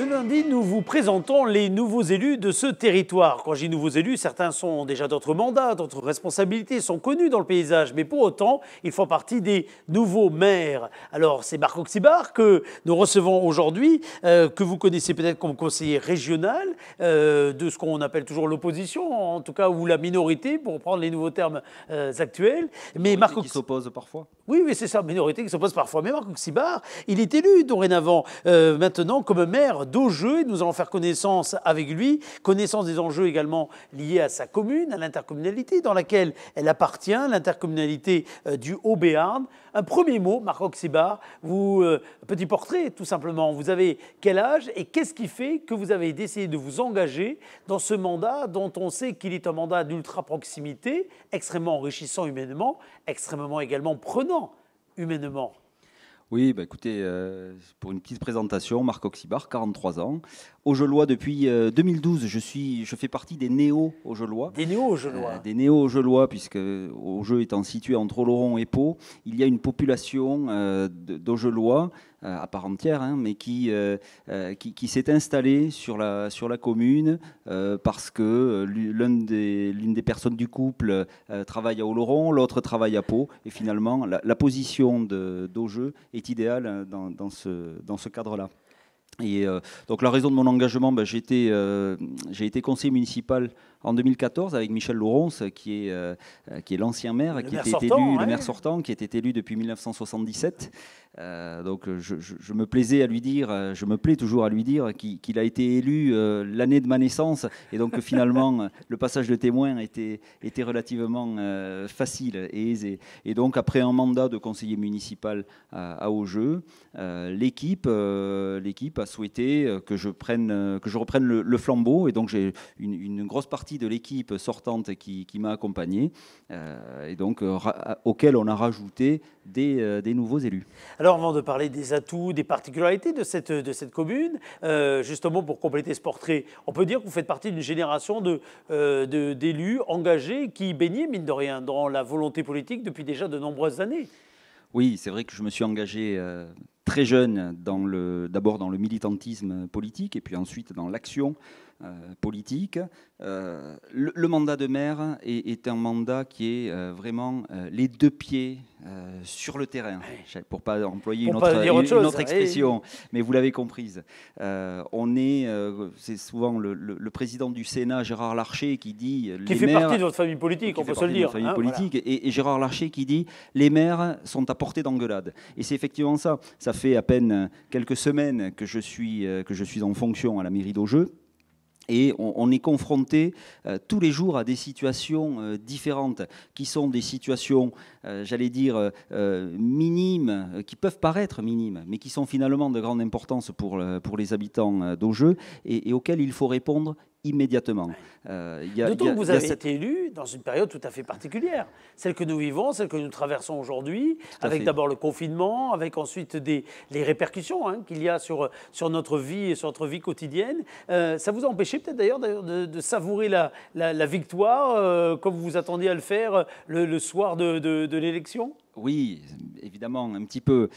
lundi, nous vous présentons les nouveaux élus de ce territoire. Quand je dis nouveaux élus, certains sont déjà d'autres mandats, d'autres responsabilités, sont connus dans le paysage, mais pour autant, ils font partie des nouveaux maires. Alors, c'est Marc Auxibar que nous recevons aujourd'hui, que vous connaissez peut-être comme conseiller régional de ce qu'on appelle toujours l'opposition, en tout cas, ou la minorité, pour prendre les nouveaux termes actuels. Mais Marc qui s'oppose parfois. Oui, c'est ça, minorité qui s'oppose parfois. Mais Marc Auxibar, il est élu dorénavant, maintenant, comme maire d'Augeux. Nous allons faire connaissance avec lui, connaissance des enjeux également liés à sa commune, à l'intercommunalité dans laquelle elle appartient, l'intercommunalité du Haut-Béarn. Un premier mot, Marc Auxibar, petit portrait tout simplement. Vous avez quel âge et qu'est-ce qui fait que vous avez décidé de vous engager dans ce mandat dont on sait qu'il est un mandat d'ultra-proximité, extrêmement enrichissant humainement, extrêmement également prenant humainement? Oui, écoutez, pour une petite présentation, Marc Auxibar, 43 ans, Augelois depuis 2012. Je fais partie des néo-Augelois. Des néo-Augelois. Des néo-Augelois, puisque Augeux étant situé entre Oloron et Pau, il y a une population d'Augelois à part entière, mais qui s'est installée sur la commune parce que l'une des personnes du couple travaille à Oloron, l'autre travaille à Pau, et finalement la position d'Augeux est idéale dans ce cadre-là. Et donc la raison de mon engagement, j'ai été conseiller municipal en 2014 avec Michel Laurence, qui est l'ancien maire, le maire sortant, qui était élu depuis 1977. Donc je me plaisais à lui dire, je me plais toujours à lui dire qu'il a été élu l'année de ma naissance, et donc finalement le passage de témoin était relativement facile et aisé. Et donc après un mandat de conseiller municipal à Augeux, l'équipe a souhaité que je reprenne le flambeau, et donc j'ai une grosse partie de l'équipe sortante qui m'a accompagné, et donc auquel on a rajouté des nouveaux élus. Alors avant de parler des atouts, des particularités de cette commune, justement pour compléter ce portrait, on peut dire que vous faites partie d'une génération d'élus engagés qui baignaient, mine de rien, dans la volonté politique depuis déjà de nombreuses années. Oui, c'est vrai que je me suis engagé très jeune d'abord dans le militantisme politique et puis ensuite dans l'action politique. Le mandat de maire est un mandat qui est vraiment les deux pieds sur le terrain, pour ne pas employer une autre expression, mais vous l'avez comprise. C'est souvent le président du Sénat, Gérard Larcher, qui dit... Qui fait partie de votre famille politique, on peut se le dire. Famille politique, voilà. Et Gérard Larcher qui dit « les maires sont à portée d'engueulade ». Et c'est effectivement ça. Ça fait à peine quelques semaines que je suis en fonction à la mairie d'Augeux. Et on est confronté tous les jours à des situations différentes, qui sont des situations, j'allais dire, minimes, qui peuvent paraître minimes, mais qui sont finalement de grande importance pour les habitants d'Augeux, et auxquelles il faut répondre immédiatement. D'autant que vous avez été élu dans une période tout à fait particulière, celle que nous vivons, celle que nous traversons aujourd'hui, avec d'abord le confinement, avec ensuite les répercussions qu'il y a sur notre vie et sur notre vie quotidienne. Ça vous a empêché peut-être d'ailleurs de savourer la victoire comme vous vous attendiez à le faire le soir de l'élection ? Oui, évidemment, un petit peu.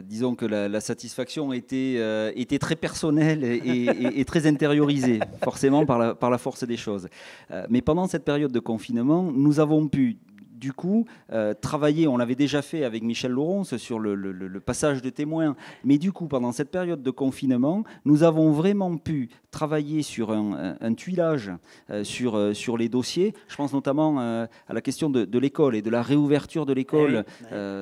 Disons que la satisfaction était très personnelle et très intériorisée, forcément par la force des choses. Mais pendant cette période de confinement, nous avons pu, du coup, travailler, on l'avait déjà fait avec Michel Laurence sur le passage de témoins, mais du coup, pendant cette période de confinement, nous avons vraiment pu travailler sur un tuilage sur les dossiers. Je pense notamment à la question de l'école et de la réouverture de l'école.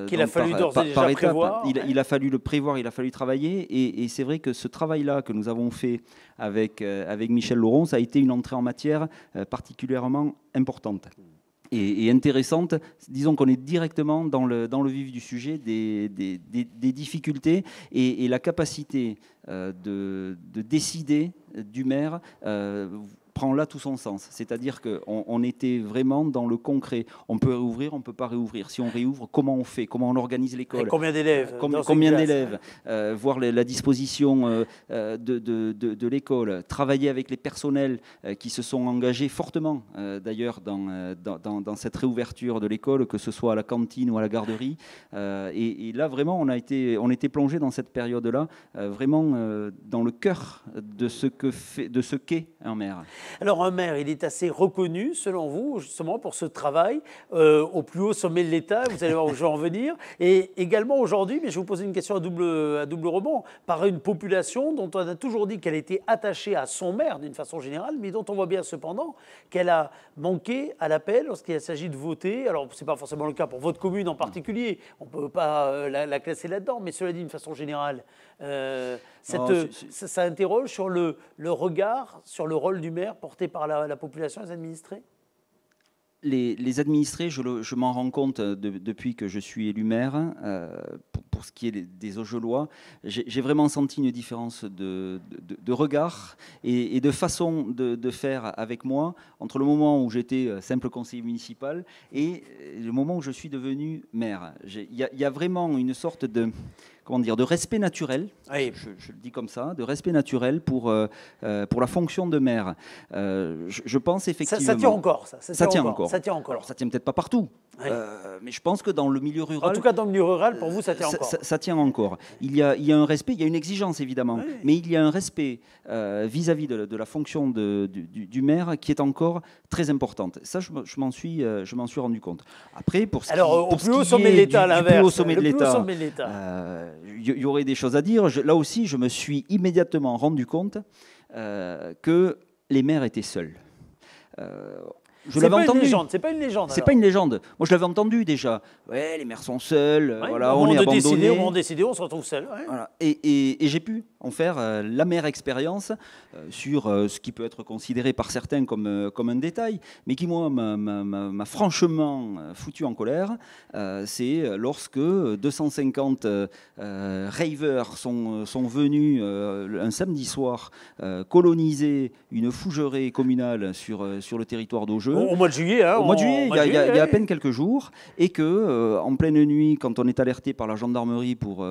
Qu'il a fallu d'ores et déjà prévoir. Il a fallu le prévoir, il a fallu travailler, et c'est vrai que ce travail-là que nous avons fait avec Michel Laurence a été une entrée en matière particulièrement importante. Et intéressante. Disons qu'on est directement dans le vif du sujet des difficultés et la capacité de décider du maire prend là tout son sens. C'est-à-dire qu'on était vraiment dans le concret. On peut réouvrir, on ne peut pas réouvrir. Si on réouvre, comment on fait? Comment on organise l'école? Combien d'élèves? Combien d'élèves? Voir la disposition de l'école. Travailler avec les personnels qui se sont engagés fortement, d'ailleurs, dans cette réouverture de l'école, que ce soit à la cantine ou à la garderie. Et là, vraiment, on était plongé dans cette période-là, vraiment dans le cœur de ce qu'est un maire. Alors un maire, il est assez reconnu, selon vous, justement, pour ce travail au plus haut sommet de l'État. Vous allez voir où je vais en venir. Et également aujourd'hui, mais je vais vous poser une question à double rebond, par une population dont on a toujours dit qu'elle était attachée à son maire d'une façon générale, mais dont on voit bien cependant qu'elle a manqué à l'appel lorsqu'il s'agit de voter. Alors ce n'est pas forcément le cas pour votre commune en particulier, on ne peut pas la classer là-dedans, mais cela dit d'une façon générale, ça interroge sur le regard, sur le rôle du maire porté par la population et les administrés. Les administrés, je m'en rends compte depuis que je suis élu maire, pour ce qui est des Augelois, j'ai vraiment senti une différence de regard et de façon de faire avec moi entre le moment où j'étais simple conseiller municipal et le moment où je suis devenu maire. Il y a vraiment une sorte de respect naturel, oui. Je le dis comme ça, de respect naturel pour la fonction de maire. Je pense effectivement... Ça tient encore, ça. Ça tient encore. Ça tient encore. Alors, ça tient peut-être pas partout, oui. Mais je pense que dans le milieu rural... En tout cas, dans le milieu rural, pour vous, ça tient encore. Ça tient encore. Il y a un respect, il y a une exigence, évidemment, oui. Mais il y a un respect vis-à-vis de la fonction du maire qui est encore très importante. Ça, je m'en suis rendu compte. Après, pour ce au plus haut sommet de l'État, à l'inverse. Le plus haut sommet de l'État, il y aurait des choses à dire. Là aussi, je me suis immédiatement rendu compte que les maires étaient seuls. C'est pas une légende. C'est pas une légende. C'est pas une légende. Moi, je l'avais entendu déjà. Ouais, les maires sont seuls. Ouais, voilà, on est abandonnés. Au moment de décider, on se retrouve seul. Ouais. Voilà. Et j'ai pu en faire la mère expérience sur ce qui peut être considéré par certains comme un détail, mais qui, moi, m'a franchement foutu en colère. C'est lorsque 250 ravers sont venus un samedi soir coloniser une fougerée communale sur le territoire d'Augeux. Au mois de juillet, hein. Au mois de juillet, il y a à peine quelques jours, et que en pleine nuit, quand on est alerté par la gendarmerie pour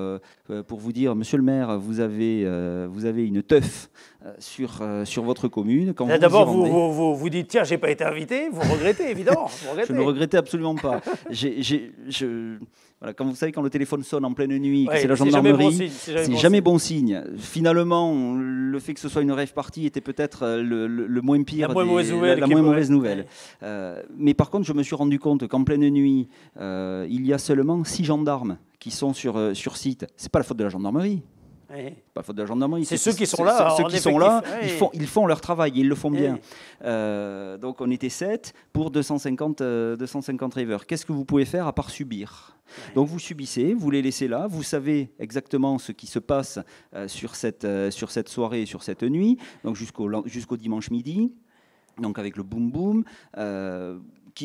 vous dire, monsieur le maire, vous avez une teuf sur votre commune. D'abord, vous dites, tiens, j'ai pas été invité, vous regrettez, évidemment. Je ne le regrettais absolument pas. Voilà, quand le téléphone sonne en pleine nuit, que c'est la gendarmerie, c'est jamais bon signe. Finalement, le fait que ce soit une rave party était peut-être le moins pire, la moins mauvaise nouvelle. Mais par contre, je me suis rendu compte qu'en pleine nuit, il y a seulement 6 gendarmes qui sont sur site. C'est pas la faute de la gendarmerie. Oui. Pas la faute de la gendarmerie. C'est ceux qui sont là. Ceux qui sont là, ils font leur travail et ils le font bien. Donc on était 7 pour 250 ravers. Qu'est-ce que vous pouvez faire à part subir ? Donc vous subissez, vous les laissez là, vous savez exactement ce qui se passe sur cette soirée, sur cette nuit, donc jusqu'au dimanche midi, donc avec le boum boum.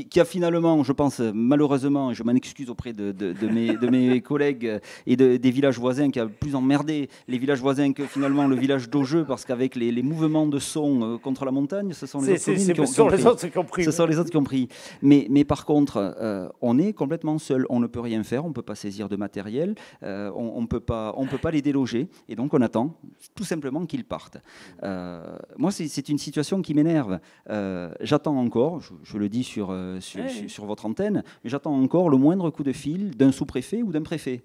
Qui a finalement, je pense, malheureusement, et je m'en excuse auprès de mes collègues et des villages voisins, qui a plus emmerdé les villages voisins que finalement le village d'Augeux, parce qu'avec les mouvements de son contre la montagne, ce sont les autres communes qui ont pris. Ce sont les autres qui ont pris. Mais par contre, on est complètement seul. On ne peut rien faire, on ne peut pas saisir de matériel, on ne peut pas les déloger, et donc on attend tout simplement qu'ils partent. Moi, c'est une situation qui m'énerve. J'attends encore, je le dis sur votre antenne, mais j'attends encore le moindre coup de fil d'un sous-préfet ou d'un préfet.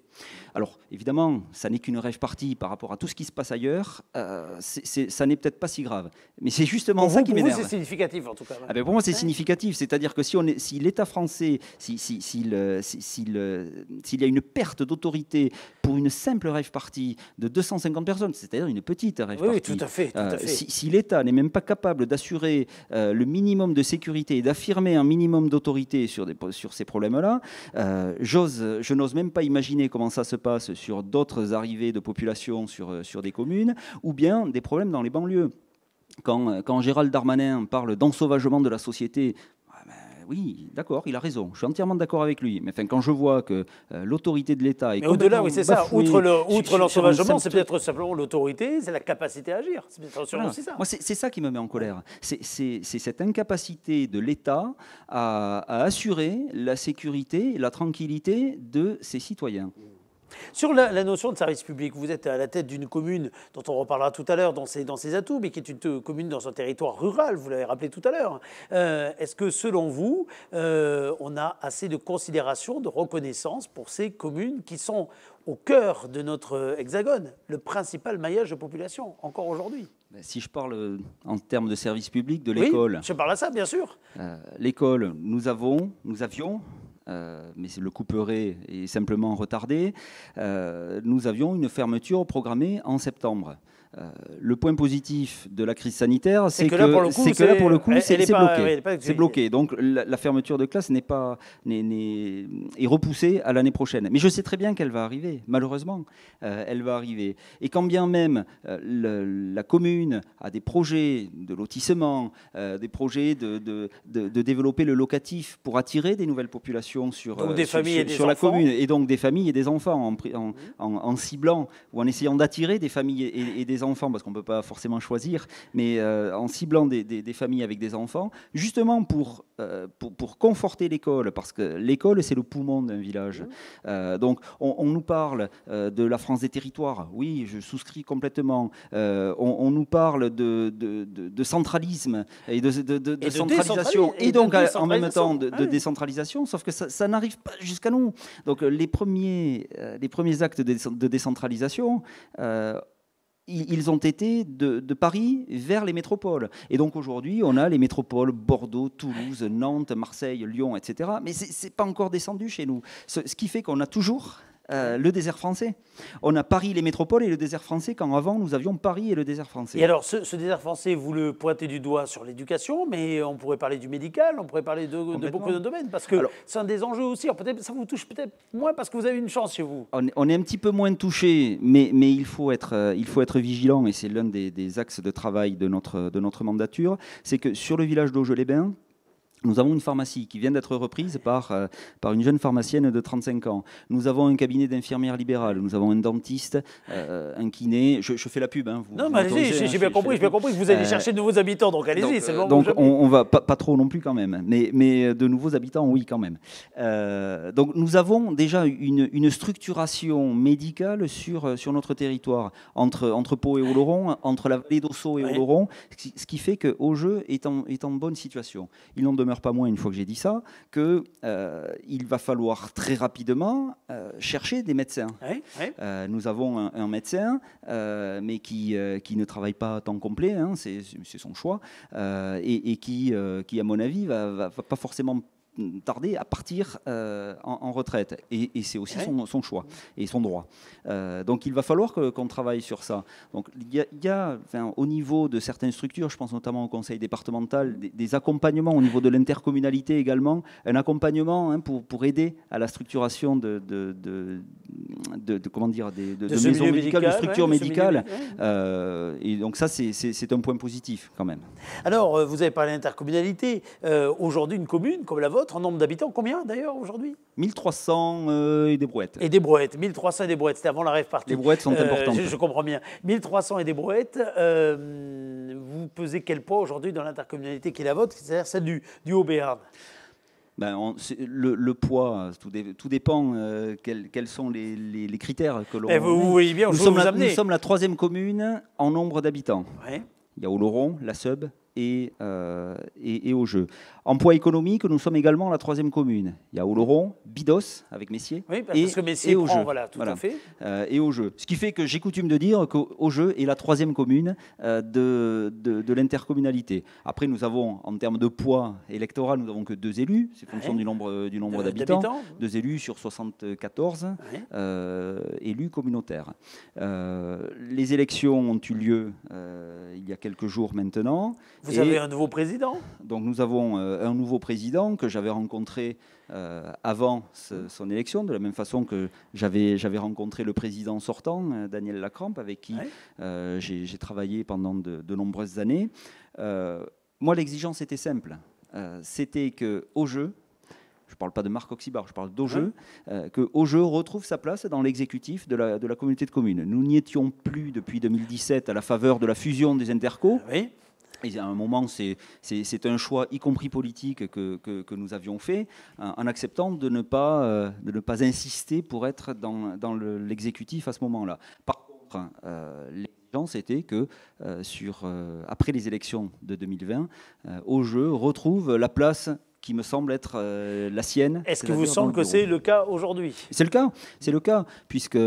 Alors, évidemment, ça n'est qu'une rêve partie par rapport à tout ce qui se passe ailleurs, ça n'est peut-être pas si grave. Mais c'est justement ça qui m'énerve. Pour vous, c'est significatif, en tout cas. Ah ben pour moi, c'est significatif. C'est-à-dire que si l'État français, s'il y a une perte d'autorité pour une simple rêve partie de 250 personnes, c'est-à-dire une petite rêve partie. Oui, tout à fait. Si l'État n'est même pas capable d'assurer le minimum de sécurité et d'affirmer un minimum d'autorité sur ces problèmes-là, je n'ose même pas imaginer comment ça se passe sur d'autres arrivées de population sur des communes, ou bien des problèmes dans les banlieues. Quand Gérald Darmanin parle d'ensauvagement de la société, Oui, d'accord, il a raison. Je suis entièrement d'accord avec lui. Mais enfin, quand je vois que l'autorité de l'État est Mais au-delà, complètement oui, c'est ça. bafouée Outre sur un l'ensauvagement, c'est simple- peut-être simplement l'autorité, c'est la capacité à agir. C'est peut-être Voilà. aussi ça. Moi, c'est ça qui me met en colère. C'est cette incapacité de l'État à assurer la sécurité et la tranquillité de ses citoyens. Sur la notion de service public, vous êtes à la tête d'une commune dont on reparlera tout à l'heure dans ses atouts, mais qui est une commune dans un territoire rural, vous l'avez rappelé tout à l'heure. Est-ce que selon vous, on a assez de considération, de reconnaissance pour ces communes qui sont au cœur de notre hexagone, le principal maillage de population, encore aujourd'hui? Si je parle en termes de service public, de Oui, l'école, je parle à ça, bien sûr. l'école, nous avions, mais le couperet est simplement retardé, nous avions une fermeture programmée en septembre. Le point positif de la crise sanitaire, c'est que là, pour le coup, c'est bloqué. C'est bloqué. Donc, la fermeture de classe est repoussée à l'année prochaine. Mais je sais très bien qu'elle va arriver, malheureusement. Elle va arriver. Et quand bien même la commune a des projets de lotissement, des projets de développer le locatif pour attirer des nouvelles populations sur la commune, et donc des familles et des enfants, en ciblant ou en essayant d'attirer des familles et des enfants, parce qu'on ne peut pas forcément choisir, mais en ciblant des familles avec des enfants, justement pour conforter l'école, parce que l'école, c'est le poumon d'un village. Donc, on nous parle de la France des territoires. Oui, je souscris complètement. On nous parle de centralisme et de centralisation, et donc en même temps de décentralisation, sauf que ça n'arrive pas jusqu'à nous. Donc, les premiers actes de décentralisation, ils ont été de Paris vers les métropoles. Et donc aujourd'hui, on a les métropoles Bordeaux, Toulouse, Nantes, Marseille, Lyon, etc. Mais ce n'est pas encore descendu chez nous. Ce qui fait qu'on a toujours le désert français. On a Paris, les métropoles et le désert français, quand avant nous avions Paris et le désert français. Et alors ce désert français, vous le pointez du doigt sur l'éducation, mais on pourrait parler du médical, on pourrait parler de beaucoup de domaines, parce que c'est un des enjeux aussi. Alors peut-être ça vous touche peut-être moins parce que vous avez une chance chez vous. On est un petit peu moins touché, mais il faut être vigilant, et c'est l'un des axes de travail de notre mandature, c'est que sur le village d'Auge-les-Bains, nous avons une pharmacie qui vient d'être reprise par une jeune pharmacienne de 35 ans. Nous avons un cabinet d'infirmières libérales. Nous avons un dentiste, un kiné. Je fais la pub. Hein, non, mais allez-y, j'ai bien compris que vous allez chercher de nouveaux habitants. Donc allez-y, c'est le moment. Donc on va pas trop non plus quand même. Mais de nouveaux habitants, oui, quand même. Donc nous avons déjà une structuration médicale sur notre territoire, entre Pau et Oloron, entre la vallée d'Ossau et Oloron, ce qui fait que Auge est en bonne situation. Il n'en demeure pas moins, une fois que j'ai dit ça, qu'il va falloir très rapidement chercher des médecins. Nous avons un médecin, mais qui ne travaille pas à temps complet, hein, c'est son choix, et qui, à mon avis, va pas forcément tarder à partir en retraite. Et c'est aussi son choix et son droit. Donc il va falloir qu'on travaille sur ça. Donc il y a au niveau de certaines structures, je pense notamment au conseil départemental, des accompagnements au niveau de l'intercommunalité également, un accompagnement pour aider à la structuration de maisons médicales, de structures médicales. Et donc ça, c'est un point positif quand même. Alors, vous avez parlé d'intercommunalité. Aujourd'hui, une commune comme la vôtre, en nombre d'habitants, combien d'ailleurs aujourd'hui? 1300 et des brouettes. Et des brouettes, 1300 et des brouettes, c'était avant la rêve partie. Les brouettes sont importantes. Je comprends bien. 1300 et des brouettes, vous pesez quel poids aujourd'hui dans l'intercommunalité qui est la vôtre, c'est-à-dire celle du Haut-Béarn? Le poids, tout dépend quels sont les critères que l'on... Vous voyez bien, nous sommes la 3e commune en nombre d'habitants. Ouais. Il y a Oloron, la Seube et Auge. En poids économique, nous sommes également la 3e commune. Il y a Oloron, Bidos avec Messier, parce que Messier prend, tout à fait. Et Auge. Ce qui fait que j'ai coutume de dire qu'Auge est la 3e commune de l'intercommunalité. Après, nous avons, en termes de poids électoral, nous n'avons que 2 élus, c'est fonction du nombre d'habitants. 2 élus sur 74 élus communautaires. Les élections ont eu lieu il y a quelques jours maintenant. Vous avez un nouveau président? Donc nous avons un nouveau président que j'avais rencontré avant son élection, de la même façon que j'avais rencontré le président sortant, Daniel Lacrampe, avec qui j'ai travaillé pendant de nombreuses années. Moi, l'exigence était simple. c'était qu'au jeu, je ne parle pas de Marc Oxybar, je parle d'Augeux, que Augeux retrouve sa place dans l'exécutif de la communauté de communes. Nous n'y étions plus depuis 2017 à la faveur de la fusion des intercos. Oui. Et à un moment, c'est un choix, y compris politique, que nous avions fait, en acceptant de ne pas insister pour être dans l'exécutif à ce moment-là. Par contre, l'exigence était que, après les élections de 2020, Augeux retrouve la place qui me semble être la sienne. Est-ce que vous semble que c'est le cas aujourd'hui? C'est le cas, puisque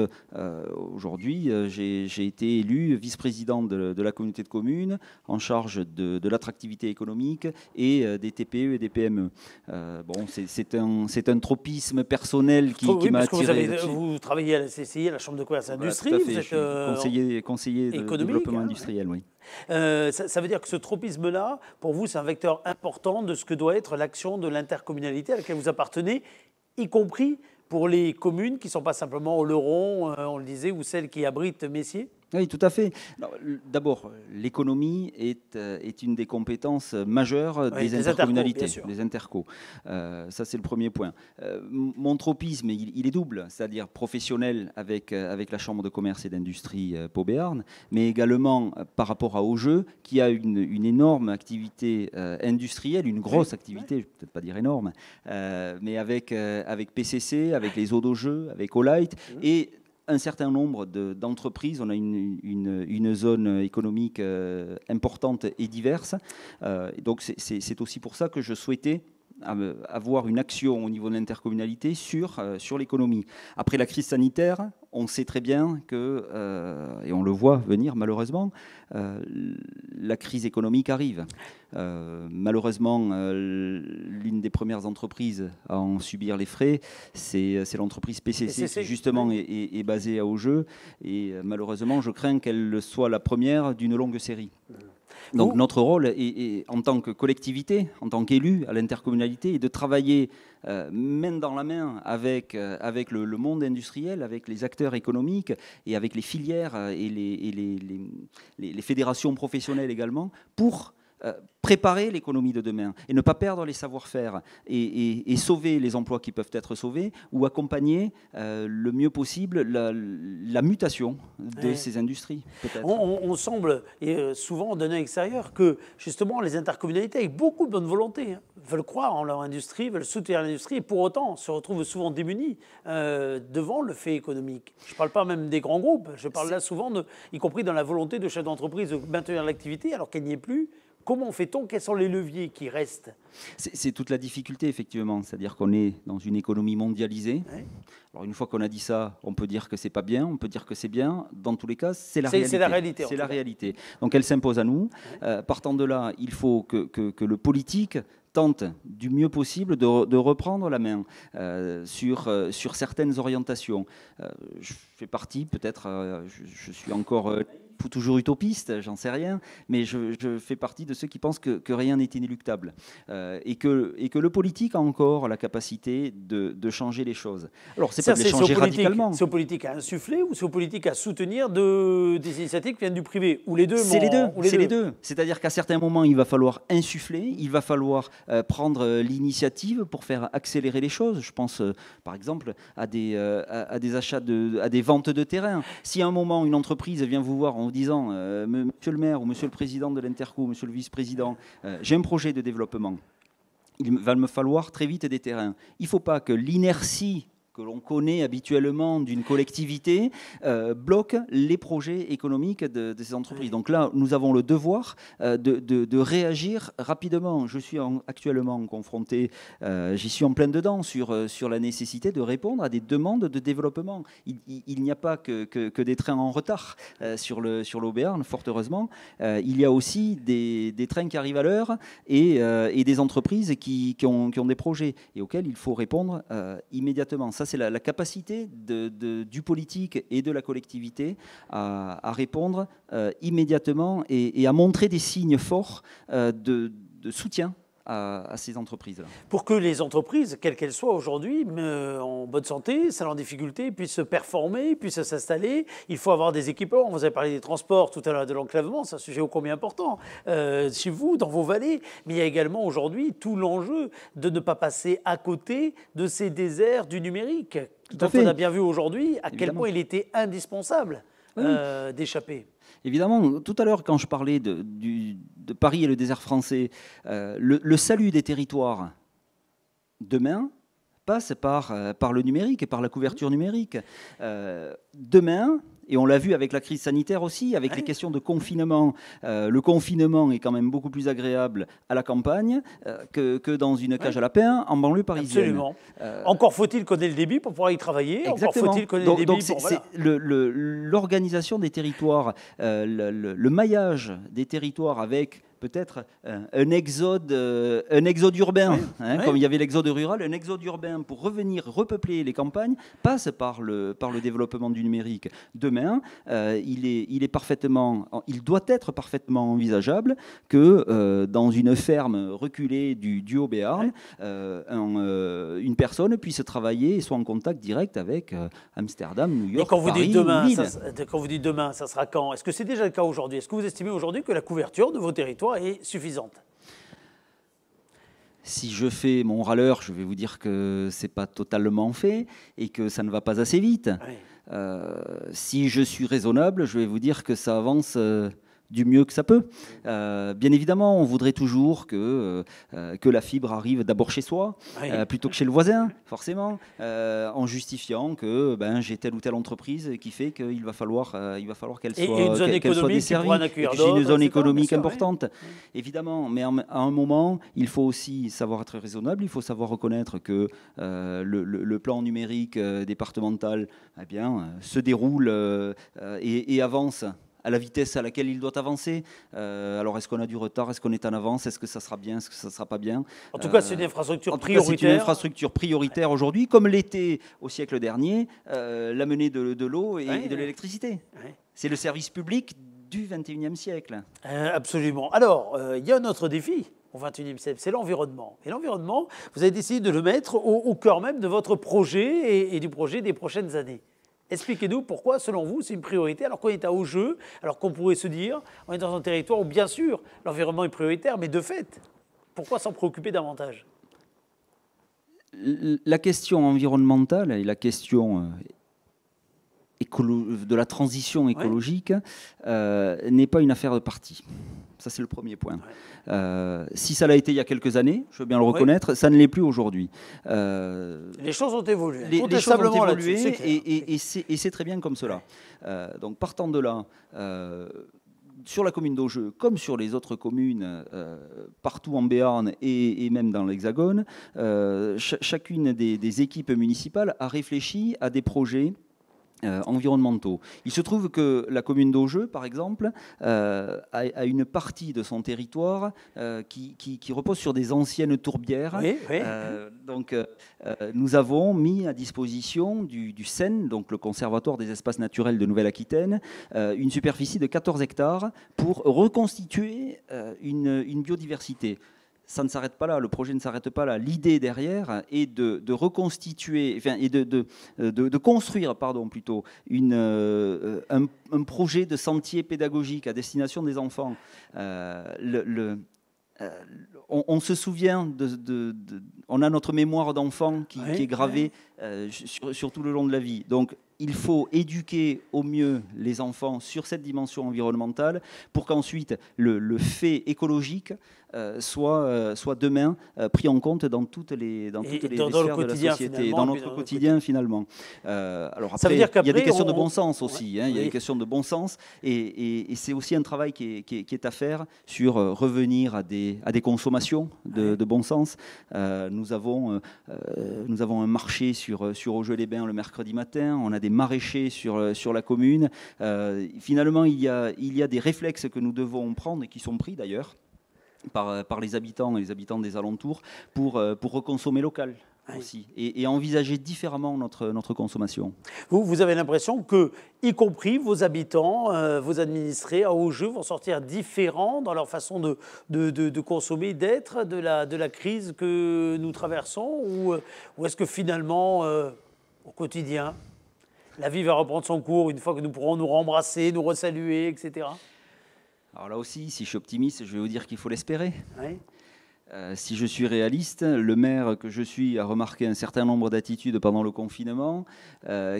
aujourd'hui, j'ai été élu vice-président de la communauté de communes en charge de l'attractivité économique et des TPE et des PME. Bon, c'est un tropisme personnel qui m'a attiré. Vous travaillez à la CCI, à la Chambre de commerce et d'industrie. Voilà, vous êtes conseiller de développement industriel, oui. Ça veut dire que ce tropisme-là, pour vous, c'est un vecteur important de ce que doit être l'action de l'intercommunalité à laquelle vous appartenez, y compris pour les communes qui ne sont pas simplement au Leuron, on le disait, ou celles qui abritent Messier? Oui, tout à fait. D'abord, l'économie est une des compétences majeures des intercommunalités, des intercos. Ça, c'est le premier point. Mon tropisme, il est double, c'est-à-dire professionnel avec la Chambre de commerce et d'industrie Pau Béarn, mais également par rapport à Augeux, qui a une énorme activité industrielle, une grosse activité, je ne vais peut-être pas dire énorme, mais avec PCC, avec les eaux d'Augeux, avec Olight, et un certain nombre d'entreprises. On a une zone économique importante et diverse. Donc c'est aussi pour ça que je souhaitais avoir une action au niveau de l'intercommunalité sur l'économie. Après la crise sanitaire, on sait très bien que, et on le voit venir malheureusement, la crise économique arrive. Malheureusement, l'une des premières entreprises à en subir les frais, c'est l'entreprise PCC qui justement est basée à Augeux. Et malheureusement, je crains qu'elle soit la première d'une longue série. Donc notre rôle est, en tant que collectivité, en tant qu'élu à l'intercommunalité, est de travailler main dans la main avec le monde industriel, avec les acteurs économiques et avec les filières et les fédérations professionnelles également, pour préparer l'économie de demain et ne pas perdre les savoir-faire et sauver les emplois qui peuvent être sauvés ou accompagner le mieux possible la mutation de ces industries. On semble, et souvent d'un œil extérieur, que justement les intercommunalités, avec beaucoup de bonne volonté, veulent croire en leur industrie, veulent soutenir l'industrie et pour autant se retrouvent souvent démunis devant le fait économique. Je ne parle pas même des grands groupes, je parle là souvent, y compris dans la volonté de chefs d'entreprise de maintenir l'activité alors qu'elle n'y est plus. Comment fait-on? Quels sont les leviers qui restent? C'est toute la difficulté, effectivement. C'est-à-dire qu'on est dans une économie mondialisée. Oui. Alors, une fois qu'on a dit ça, on peut dire que c'est pas bien, on peut dire que c'est bien. Dans tous les cas, c'est la réalité. C'est la réalité. C'est la réalité. Donc, elle s'impose à nous. Oui. Partant de là, il faut que le politique tente du mieux possible de reprendre la main sur certaines orientations. Je fais partie, peut-être, je suis encore toujours utopiste, j'en sais rien, mais je fais partie de ceux qui pensent que rien n'est inéluctable et que le politique a encore la capacité de changer les choses. Alors, c'est pas de les changer radicalement. C'est aux politiques à insuffler ou c'est aux politiques à soutenir des initiatives qui viennent du privé? Ou les deux? C'est les deux. C'est-à-dire qu'à certains moments, il va falloir insuffler, il va falloir prendre l'initiative pour faire accélérer les choses. Je pense, par exemple, à des achats, à des ventes de terrain. Si à un moment, une entreprise vient vous voir en disant Monsieur le maire ou Monsieur le président de l'Interco, Monsieur le vice-président, j'ai un projet de développement. Il va me falloir très vite des terrains. Il ne faut pas que l'inertie que l'on connaît habituellement d'une collectivité bloque les projets économiques de ces entreprises. Donc là, nous avons le devoir de réagir rapidement. Je suis actuellement confronté, j'y suis en plein dedans, sur la nécessité de répondre à des demandes de développement. Il n'y a pas que des trains en retard sur l'Aubéarn, fort heureusement. Il y a aussi des trains qui arrivent à l'heure et des entreprises qui ont des projets et auxquels il faut répondre immédiatement. Ça, c'est la capacité du politique et de la collectivité à répondre immédiatement et à montrer des signes forts de soutien à ces entreprises-là. Pour que les entreprises, quelles qu'elles soient aujourd'hui, en bonne santé, celles en difficulté, puissent se performer, puissent s'installer, il faut avoir des équipements. Vous avez parlé des transports tout à l'heure, de l'enclavement, c'est un sujet ô combien important chez vous, dans vos vallées. Mais il y a également aujourd'hui tout l'enjeu de ne pas passer à côté de ces déserts du numérique, dont on a bien vu aujourd'hui à quel point il était indispensable d'échapper. Évidemment, tout à l'heure, quand je parlais de Paris et le désert français, le salut des territoires demain passe par le numérique et par la couverture numérique. Demain, et on l'a vu avec la crise sanitaire aussi, avec les questions de confinement. Le confinement est quand même beaucoup plus agréable à la campagne que dans une cage à lapins en banlieue parisienne. Absolument. Encore faut-il connaître le débit pour pouvoir y travailler. Exactement. Encore faut-il connaître le débit donc pour... l'organisation des territoires, le maillage des territoires avec peut-être un exode urbain, comme il y avait l'exode rural, un exode urbain pour revenir repeupler les campagnes passe par le développement du numérique. Demain, il doit être parfaitement envisageable que dans une ferme reculée du Haut-Béarn, une personne puisse travailler et soit en contact direct avec Amsterdam, New York, Paris, Lille. Quand vous dites demain, ça sera quand? Est-ce que c'est déjà le cas aujourd'hui? Est-ce que vous estimez aujourd'hui que la couverture de vos territoires est suffisante? Si je fais mon râleur, je vais vous dire que ce n'est pas totalement fait et que ça ne va pas assez vite. Oui. Si je suis raisonnable, je vais vous dire que ça avance du mieux que ça peut. Bien évidemment, on voudrait toujours que la fibre arrive d'abord chez soi, plutôt que chez le voisin, forcément, en justifiant que j'ai telle ou telle entreprise qui fait qu'il va falloir qu'elle soit desservie. J'ai une zone économique importante, évidemment, mais à un moment, il faut aussi savoir être raisonnable, il faut savoir reconnaître que le plan numérique départemental se déroule et avance à la vitesse à laquelle il doit avancer. Alors, est-ce qu'on a du retard? Est-ce qu'on est en avance? Est-ce que ça sera bien? Est-ce que ça ne sera pas bien? En tout cas, c'est une infrastructure prioritaire. C'est une infrastructure prioritaire aujourd'hui, comme l'était au siècle dernier l'amener de l'eau et de l'électricité. C'est le service public du XXIe siècle. Absolument. Alors, il y a un autre défi au XXIe siècle, c'est l'environnement. Et l'environnement, vous avez décidé de le mettre au cœur même de votre projet et du projet des prochaines années. Expliquez-nous pourquoi, selon vous, c'est une priorité, alors qu'on est à Haut-Jeu, alors qu'on pourrait se dire, on est dans un territoire où, bien sûr, l'environnement est prioritaire, mais de fait, pourquoi s'en préoccuper davantage? La question environnementale et la question de la transition écologique n'est pas une affaire de parti. Ça, c'est le premier point. Si ça l'a été il y a quelques années, je veux bien le reconnaître, ça ne l'est plus aujourd'hui. Les choses ont évolué. Les choses ont évolué et c'est très bien comme cela. Donc, partant de là, sur la commune d'Haut-Jeu, comme sur les autres communes, partout en Béarn et même dans l'Hexagone, chacune des équipes municipales a réfléchi à des projets environnementaux. Il se trouve que la commune d'Haut-Jeu, par exemple, a une partie de son territoire qui repose sur des anciennes tourbières. Donc, nous avons mis à disposition du CEN, donc le Conservatoire des espaces naturels de Nouvelle-Aquitaine, une superficie de 14 hectares pour reconstituer une biodiversité. Ça ne s'arrête pas là, le projet ne s'arrête pas là. L'idée derrière est de reconstituer, et de construire, plutôt, un projet de sentier pédagogique à destination des enfants. On se souvient on a notre mémoire d'enfant qui est gravée sur tout le long de la vie. Donc, il faut éduquer au mieux les enfants sur cette dimension environnementale pour qu'ensuite le fait écologique soit demain pris en compte dans toutes les sphères de la société, dans notre quotidien finalement. Alors après, il y a des questions de bon sens aussi. Il y a des questions de bon sens et c'est aussi un travail qui est à faire sur revenir à des consommations de bon sens. Nous avons un marché sur Haut-Jeu-les-Bains le mercredi matin. On a des maraîchers sur la commune. Finalement, il y a des réflexes que nous devons prendre et qui sont pris d'ailleurs par les habitants et les habitants des alentours pour reconsommer local. aussi, et envisager différemment notre consommation. Vous avez l'impression que, y compris vos habitants, vos administrés à Haut-Jeu vont sortir différents dans leur façon de consommer, d'être de la crise que nous traversons, ou est-ce que finalement, au quotidien, la vie va reprendre son cours une fois que nous pourrons nous rembrasser, nous resaluer, etc. Alors là aussi, si je suis optimiste, je vais vous dire qu'il faut l'espérer. Oui. Si je suis réaliste, le maire que je suis a remarqué un certain nombre d'attitudes pendant le confinement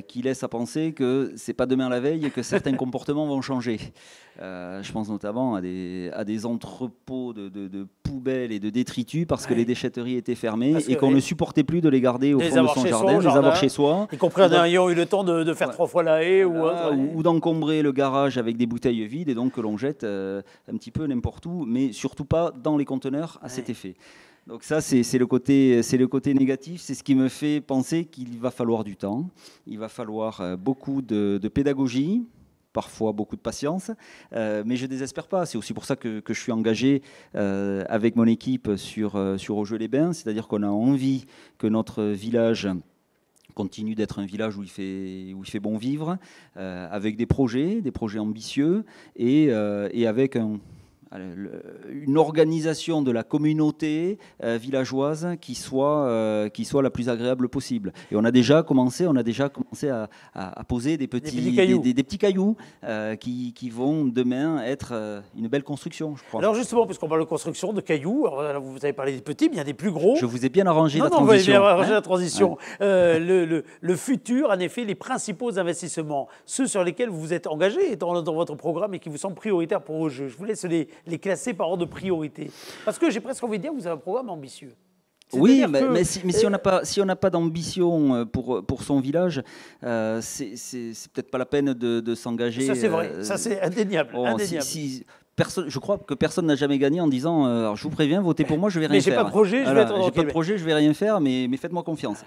qui laissent à penser que c'est pas demain la veille que certains comportements vont changer. Je pense notamment à des entrepôts de poubelles et de détritus parce que les déchetteries étaient fermées et qu'on ne supportait plus de les garder au fond de son jardin, les avoir chez soi. Y compris en ayant eu le temps de faire 3 fois la haie ou d'encombrer le garage avec des bouteilles vides et donc que l'on jette un petit peu n'importe où, mais surtout pas dans les conteneurs à cet effet. Donc ça, c'est le côté négatif, c'est ce qui me fait penser qu'il va falloir du temps, il va falloir beaucoup de pédagogie, parfois beaucoup de patience, mais je ne désespère pas. C'est aussi pour ça que je suis engagé avec mon équipe sur Haut-Jeu-les-Bains, c'est-à-dire qu'on a envie que notre village continue d'être un village où il fait bon vivre, avec des projets ambitieux et avec une organisation de la communauté villageoise qui soit la plus agréable possible. Et on a déjà commencé à poser des petits cailloux qui vont demain être une belle construction, je crois. Alors justement, puisqu'on parle de construction, de cailloux, alors vous avez parlé des petits, mais il y a des plus gros. Je vous ai bien arrangé la transition. Vous avez bien arrangé la transition. Le futur, en effet, les principaux investissements, ceux sur lesquels vous vous êtes engagé dans votre programme et qui vous semblent prioritaires pour Haut-Jeu. Je vous laisse les classer par ordre de priorité. Parce que j'ai presque envie de dire que vous avez un programme ambitieux. Oui, mais si on n'a pas d'ambition pour son village, c'est peut-être pas la peine de s'engager. Ça c'est vrai, ça c'est indéniable. Je crois que personne n'a jamais gagné en disant alors je vous préviens, votez pour moi, je vais rien faire. Mais j'ai pas de projet, je vais être j'ai pas de projet, je vais rien faire, mais faites-moi confiance.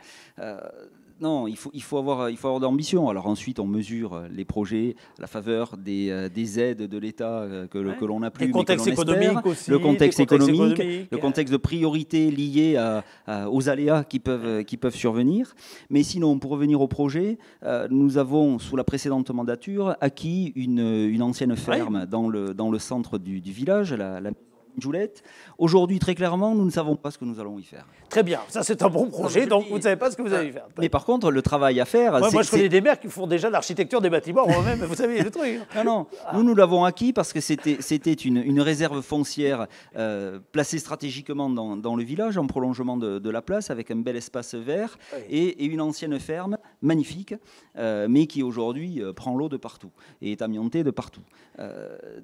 Non, il faut avoir de l'ambition. Alors ensuite, on mesure les projets à la faveur des aides de l'État que l'on n'a plus. Le contexte économique aussi. Le contexte économique, le contexte de priorité lié aux aléas qui peuvent survenir. Mais sinon, pour revenir au projet, nous avons, sous la précédente mandature, acquis une ancienne ferme dans le centre du village, la Joulette. Aujourd'hui, très clairement, nous ne savons pas ce que nous allons y faire. Très bien, ça c'est un bon projet, donc vous ne savez pas ce que vous allez y faire. Mais par contre, le travail à faire... Moi, je connais des maires qui font déjà l'architecture des bâtiments, moi-même, vous savez le truc. Non, nous l'avons acquis parce que c'était une réserve foncière placée stratégiquement dans le village, en prolongement de la place, avec un bel espace vert et une ancienne ferme magnifique, mais qui aujourd'hui prend l'eau de partout et est amiantée de partout.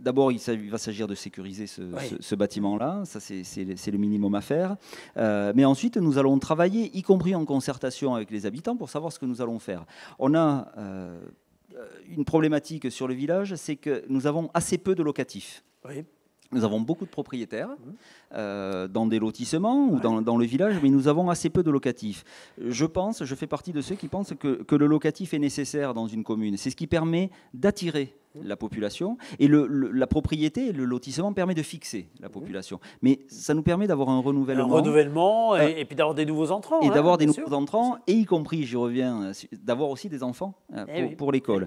D'abord, il va s'agir de sécuriser ce bâtiment-là, ça c'est le minimum à faire. Mais ensuite, nous allons travailler, y compris en concertation avec les habitants, pour savoir ce que nous allons faire. On a une problématique sur le village, c'est que nous avons assez peu de locatifs. Oui. Nous avons beaucoup de propriétaires dans des lotissements ou dans le village, mais nous avons assez peu de locatifs. Je fais partie de ceux qui pensent que le locatif est nécessaire dans une commune. C'est ce qui permet d'attirer la population et la propriété, le lotissement permet de fixer la population. Mais ça nous permet d'avoir un renouvellement. Et puis d'avoir des nouveaux entrants. Et d'avoir des nouveaux entrants, et y compris, j'y reviens, d'avoir aussi des enfants pour l'école.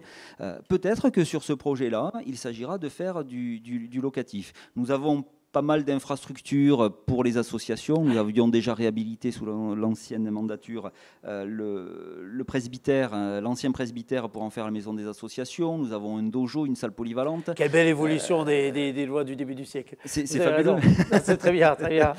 Peut-être que sur ce projet-là, il s'agira de faire du locatif. Nous avons pas mal d'infrastructures pour les associations. Nous avions déjà réhabilité sous l'ancienne mandature le presbytère, l'ancien presbytère pour en faire la maison des associations. Nous avons un dojo, une salle polyvalente. Quelle belle évolution des lois du début du siècle. C'est fabuleux. C'est très bien, très bien.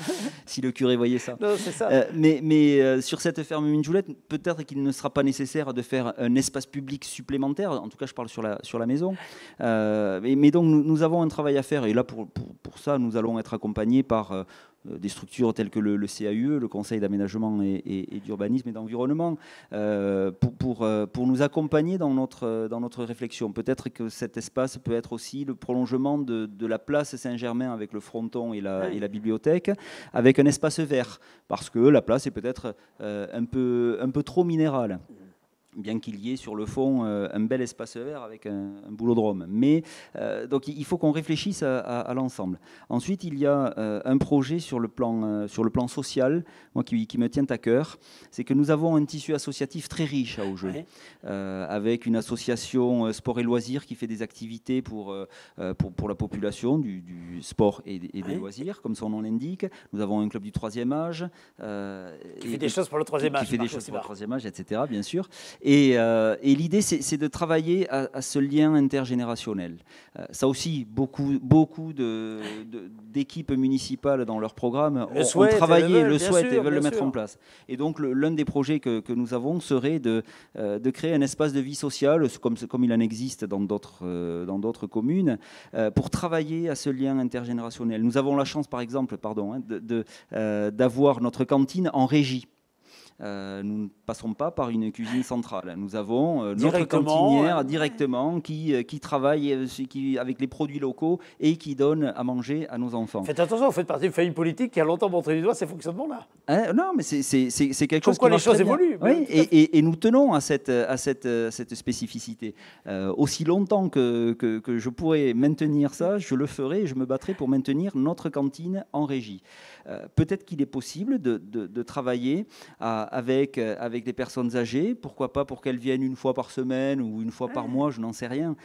Si le curé voyait ça. Non, c'est ça. Mais sur cette ferme Minjoulette, peut-être qu'il ne sera pas nécessaire de faire un espace public supplémentaire. En tout cas, je parle sur la maison. Mais donc, nous avons un travail à faire. Et là, pour ça, nous allons être accompagnés par des structures telles que le CAUE, le Conseil d'aménagement et d'urbanisme et d'environnement, pour nous accompagner dans notre réflexion. Peut-être que cet espace peut être aussi le prolongement de la place Saint-Germain avec le fronton et la bibliothèque, avec un espace vert, parce que la place est peut-être un peu trop minérale. bien qu'il y ait sur le fond un bel espace vert avec un boulodrome. Mais donc il faut qu'on réfléchisse à l'ensemble. Ensuite, il y a un projet sur le plan social, moi qui me tient à cœur, c'est que nous avons un tissu associatif très riche à Augeux, avec une association sport et loisirs qui fait des activités pour la population, du sport et des loisirs, comme son nom l'indique. Nous avons un club du troisième âge. Qui fait des choses pour le troisième âge. Qui fait des choses pour le troisième âge, etc., bien sûr. Et l'idée, c'est de travailler à ce lien intergénérationnel. Ça aussi, beaucoup d'équipes municipales dans leur programme ont travaillé, le souhaitent et veulent le mettre en place. Et donc, l'un des projets que nous avons serait de créer un espace de vie sociale, comme il en existe dans d'autres communes, pour travailler à ce lien intergénérationnel. Nous avons la chance, par exemple, d'avoir notre cantine en régie. Nous ne passons pas par une cuisine centrale. Nous avons notre cantinière directement qui travaille avec les produits locaux et qui donne à manger à nos enfants. Faites attention, vous faites partie d'une famille politique qui a longtemps montré du doigt ces fonctionnements-là. Non, mais c'est quelque chose qui marche très bien. Comme quoi les choses évoluent. Oui, et nous tenons à cette spécificité. Aussi longtemps que je pourrai maintenir ça, je le ferai et je me battrai pour maintenir notre cantine en régie. Peut-être qu'il est possible de travailler avec des personnes âgées, pourquoi pas pour qu'elles viennent une fois par semaine ou une fois par mois, je n'en sais rien.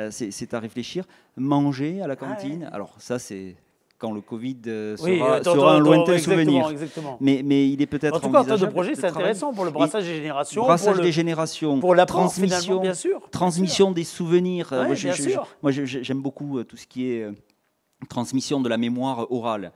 C'est à réfléchir. Manger à la cantine, alors ça c'est quand le Covid sera un lointain souvenir. Exactement. Mais il est peut-être en tout cas, en termes de projet, c'est intéressant pour le brassage des générations. Des générations, pour la transmission, bien sûr. Transmission des souvenirs. Moi, j'aime beaucoup tout ce qui est transmission de la mémoire orale.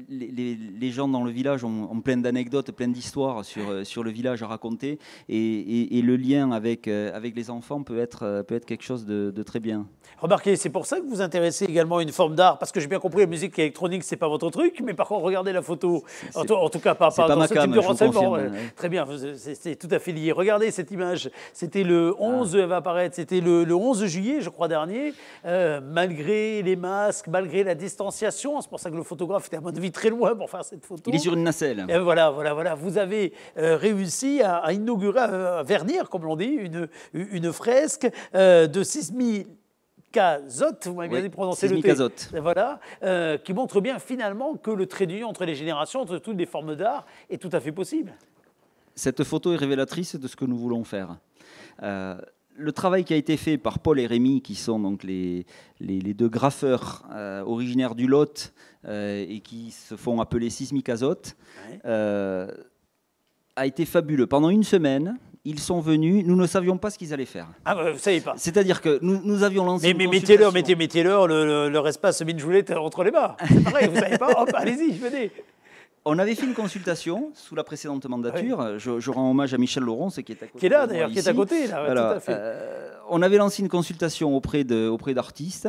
Les gens dans le village ont plein d'anecdotes, plein d'histoires sur le village à raconter, et le lien avec les enfants peut être quelque chose de très bien. Remarquez, c'est pour ça que vous vous intéressez également à une forme d'art, parce que j'ai bien compris, la musique électronique, c'est pas votre truc, mais par contre, regardez la photo, en tout cas pas dans ce type de renseignement. Très bien, c'est tout à fait lié. Regardez cette image, c'était le 11, elle va apparaître, c'était le 11 juillet, je crois, dernier, malgré les masques, malgré la distanciation, c'est pour ça que le photographe était à mon avis très loin pour faire cette photo. Il est sur une nacelle. Et voilà, vous avez réussi à inaugurer, à vernir, comme l'on dit, une fresque de 6000 Azote, vous m'avez bien prononcé le T. Voilà, qui montre bien finalement que le trait d'union entre les générations, entre toutes les formes d'art, est tout à fait possible. Cette photo est révélatrice de ce que nous voulons faire. Le travail qui a été fait par Paul et Rémi, qui sont donc les deux graffeurs originaires du Lot et qui se font appeler Sismic Azote, a été fabuleux. Pendant une semaine, ils sont venus, nous ne savions pas ce qu'ils allaient faire. Ah, vous ne saviez pas. C'est-à-dire que nous avions lancé une consultation. Mettez-leur leur espace minjoulette entre les mains. C'est pareil, vous ne savez pas, hop, allez-y, venez. On avait fait une consultation sous la précédente mandature. Je rends hommage à Michel Laurent, qui est à côté. Qui est là d'ailleurs, qui est à côté. Là, voilà. Tout à fait. On avait lancé une consultation auprès d'artistes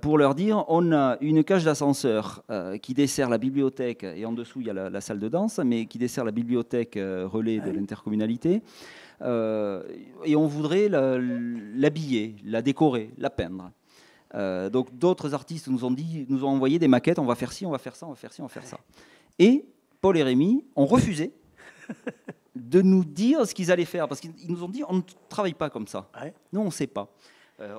pour leur dire on a une cage d'ascenseur qui dessert la bibliothèque, et en dessous il y a la salle de danse, mais qui dessert la bibliothèque relais de l'intercommunalité. Et on voudrait l'habiller, la décorer, la peindre. Donc d'autres artistes nous ont envoyé des maquettes, on va faire ci, on va faire ça, on va faire ci, on va faire ça. Et Paul et Rémi ont refusé de nous dire ce qu'ils allaient faire, parce qu'ils nous ont dit on ne travaille pas comme ça. Nous, on ne sait pas.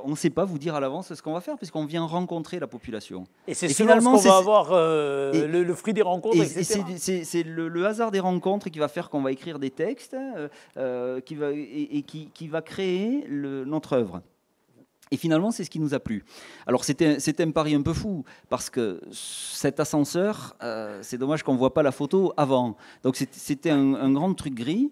On ne sait pas vous dire à l'avance ce qu'on va faire, puisqu'on vient rencontrer la population. Et c'est finalement ce qu'on va avoir le fruit des rencontres, etc. C'est le hasard des rencontres qui va faire qu'on va écrire des textes, qui va créer notre œuvre. Et finalement, c'est ce qui nous a plu. Alors, c'était un pari un peu fou, parce que cet ascenseur, c'est dommage qu'on ne voit pas la photo avant. Donc, c'était un grand truc gris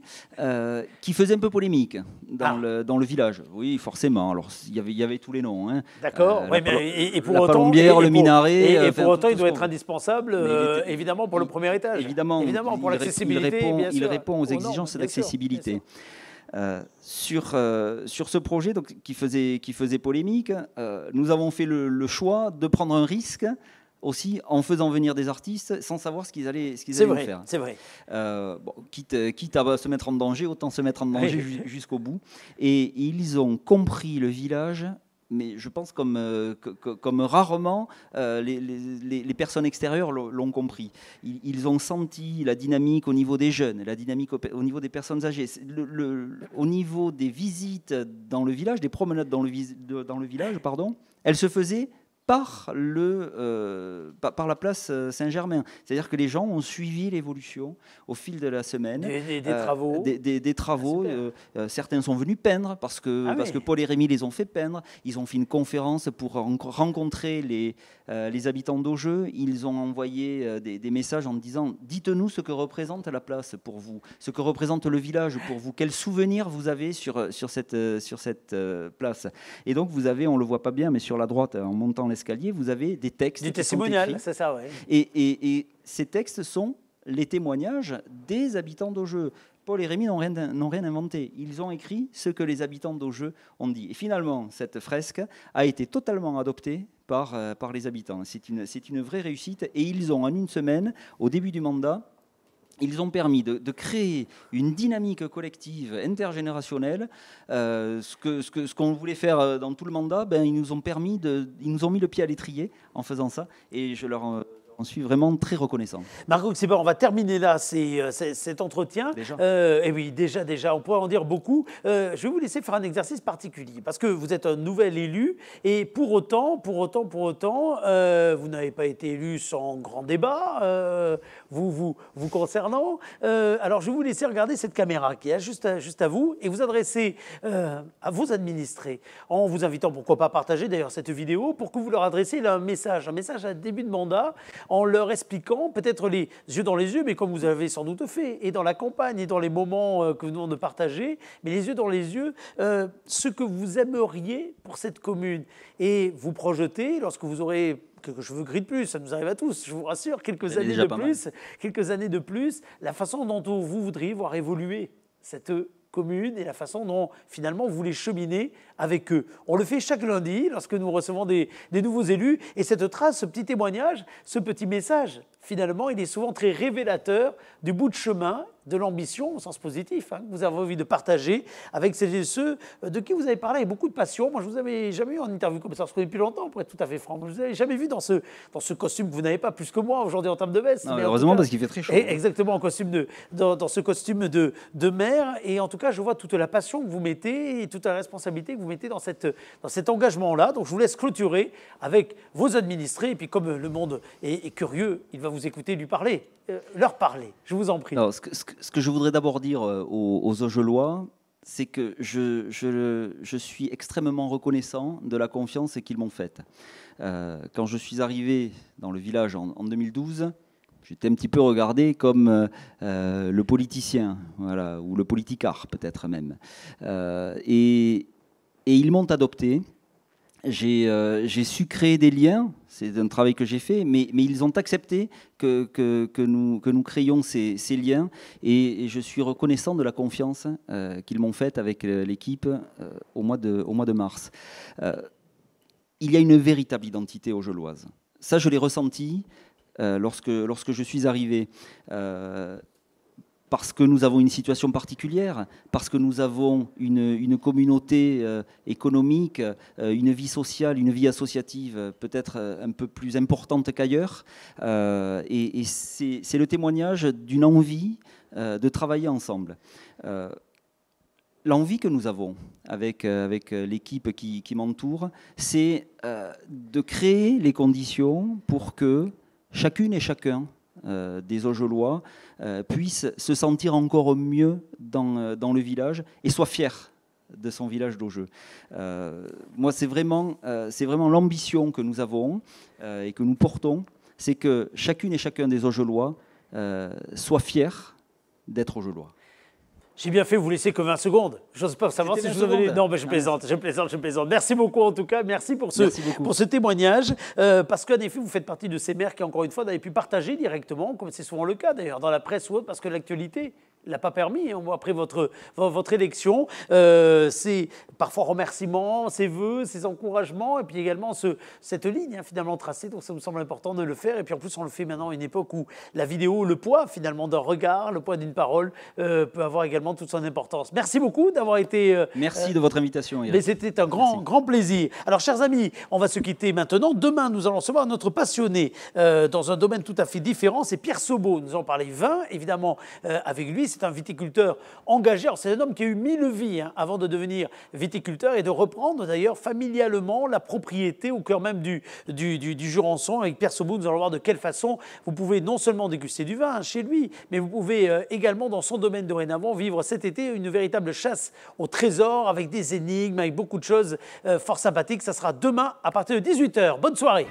qui faisait un peu polémique dans le village. Oui, forcément. Alors, il y avait tous les noms. Hein. D'accord. Et pour autant, palombière, le minaret. Et pour autant, il doit être indispensable, évidemment, pour le premier étage. Évidemment, pour l'accessibilité. Il répond aux exigences d'accessibilité. Sur ce projet donc, qui faisait polémique, nous avons fait le choix de prendre un risque aussi en faisant venir des artistes sans savoir ce qu'ils allaient nous faire. C'est vrai. Quitte à se mettre en danger, autant se mettre en danger jusqu'au bout. Et ils ont compris le village mais je pense comme rarement les personnes extérieures l'ont compris. Ils ont senti la dynamique au niveau des jeunes, la dynamique au niveau des personnes âgées, au niveau des visites dans le village, des promenades dans le village, pardon, elles se faisaient par la place Saint-Germain. C'est-à-dire que les gens ont suivi l'évolution au fil de la semaine. Des travaux. Des travaux. Certains sont venus peindre parce que Paul et Rémy les ont fait peindre. Ils ont fait une conférence pour rencontrer les habitants d'Augeux. Ils ont envoyé des messages en disant « Dites-nous ce que représente la place pour vous, ce que représente le village pour vous, quels souvenirs vous avez sur cette place. » Et donc vous avez, on ne le voit pas bien, mais sur la droite, en montant l'escalier, vous avez des textes. Du testimonial, c'est ça, oui. Et ces textes sont les témoignages des habitants d'Augeux. Paul et Rémy n'ont rien inventé. Ils ont écrit ce que les habitants d'Augeux ont dit. Et finalement, cette fresque a été totalement adoptée par les habitants. C'est une vraie réussite. Et ils ont, en une semaine, au début du mandat, ils ont permis de créer une dynamique collective intergénérationnelle. Ce qu'on voulait faire dans tout le mandat, ils nous ont mis le pied à l'étrier en faisant ça. Et je leur en suis vraiment très reconnaissant. Marc Auxibard, on va terminer là cet entretien. Déjà. Et oui, déjà, on pourrait en dire beaucoup. Je vais vous laisser faire un exercice particulier parce que vous êtes un nouvel élu et pour autant, vous n'avez pas été élu sans grand débat vous concernant. Alors, je vais vous laisser regarder cette caméra qui est juste à vous et vous adresser à vos administrés en vous invitant, pourquoi pas, à partager d'ailleurs cette vidéo pour que vous leur adressiez un message à début de mandat, en leur expliquant, peut-être les yeux dans les yeux, mais comme vous avez sans doute fait, et dans la campagne, et dans les moments que nous venons de partager, mais les yeux dans les yeux, ce que vous aimeriez pour cette commune. Et vous projetez, lorsque vous aurez quelques cheveux gris de plus, ça nous arrive à tous, je vous rassure, quelques années de plus, la façon dont vous voudriez voir évoluer cette commune et la façon dont finalement vous voulez cheminer avec eux. On le fait chaque lundi lorsque nous recevons des nouveaux élus et cette trace, ce petit témoignage, ce petit message, finalement, il est souvent très révélateur du bout de chemin, de l'ambition au sens positif, que vous avez envie de partager avec celles et ceux de qui vous avez parlé avec beaucoup de passion. Moi, je ne vous avais jamais eu en interview comme ça, on se connaît depuis longtemps, pour être tout à fait franc. Je ne vous avais jamais vu dans ce costume que vous n'avez pas plus que moi aujourd'hui en termes de veste. Non, heureusement, parce qu'il fait très chaud. Exactement, dans ce costume de maire. Et en tout cas, je vois toute la passion que vous mettez et toute la responsabilité que vous mettez dans cet engagement-là. Donc, je vous laisse clôturer avec vos administrés. Et puis, comme le monde est curieux, il va vous écouter lui parler. Leur parler, je vous en prie. Alors, ce que je voudrais d'abord dire aux Augelois, c'est que je suis extrêmement reconnaissant de la confiance qu'ils m'ont faite. Quand je suis arrivé dans le village en 2012, j'étais un petit peu regardé comme le politicien, voilà, ou le politicard peut-être même. Et ils m'ont adopté. J'ai su créer des liens, c'est un travail que j'ai fait, mais ils ont accepté que nous créions ces liens et je suis reconnaissant de la confiance qu'ils m'ont faite avec l'équipe au mois de mars. Il y a une véritable identité augeloise. Ça, je l'ai ressenti lorsque je suis arrivé. Parce que nous avons une situation particulière, parce que nous avons une communauté économique, une vie sociale, une vie associative peut-être un peu plus importante qu'ailleurs. Et c'est le témoignage d'une envie de travailler ensemble. L'envie que nous avons avec l'équipe qui m'entoure, c'est de créer les conditions pour que chacune et chacun des Augelois puissent se sentir encore mieux dans le village et soient fiers de son village d'Augeux. Moi, c'est vraiment l'ambition que nous avons et que nous portons, c'est que chacune et chacun des Augelois soit fiers d'être Augelois. J'ai bien fait vous laisser que 20 secondes. Je n'ose pas savoir si je vous avais... Non, mais je plaisante. Merci beaucoup en tout cas. Merci pour ce témoignage. Parce qu'en effet, vous faites partie de ces maires qui, encore une fois, n'avaient pu partager directement, comme c'est souvent le cas d'ailleurs, dans la presse ou autre, parce que l'actualité il l'a pas permis, hein, après votre élection. C'est parfois remerciements, ses vœux, ses encouragements, et puis également cette ligne, hein, finalement tracée. Donc ça nous semble important de le faire. Et puis en plus, on le fait maintenant à une époque où la vidéo, le poids finalement d'un regard, le poids d'une parole peut avoir également toute son importance. Merci beaucoup d'avoir été... Merci de votre invitation, Eric. Mais c'était un grand plaisir. Alors, chers amis, on va se quitter maintenant. Demain, nous allons recevoir notre passionné dans un domaine tout à fait différent. C'est Pierre Sobeau. Nous allons parler vin, évidemment, avec lui. C'est un viticulteur engagé. Alors, c'est un homme qui a eu 1000 vies hein, avant de devenir viticulteur et de reprendre d'ailleurs familialement la propriété au cœur même du Jurançon. Avec Pierre Sobeau, nous allons voir de quelle façon vous pouvez non seulement déguster du vin hein, chez lui, mais vous pouvez également, dans son domaine dorénavant, vivre cet été une véritable chasse au trésor avec des énigmes, avec beaucoup de choses fort sympathiques. Ça sera demain à partir de 18 h. Bonne soirée.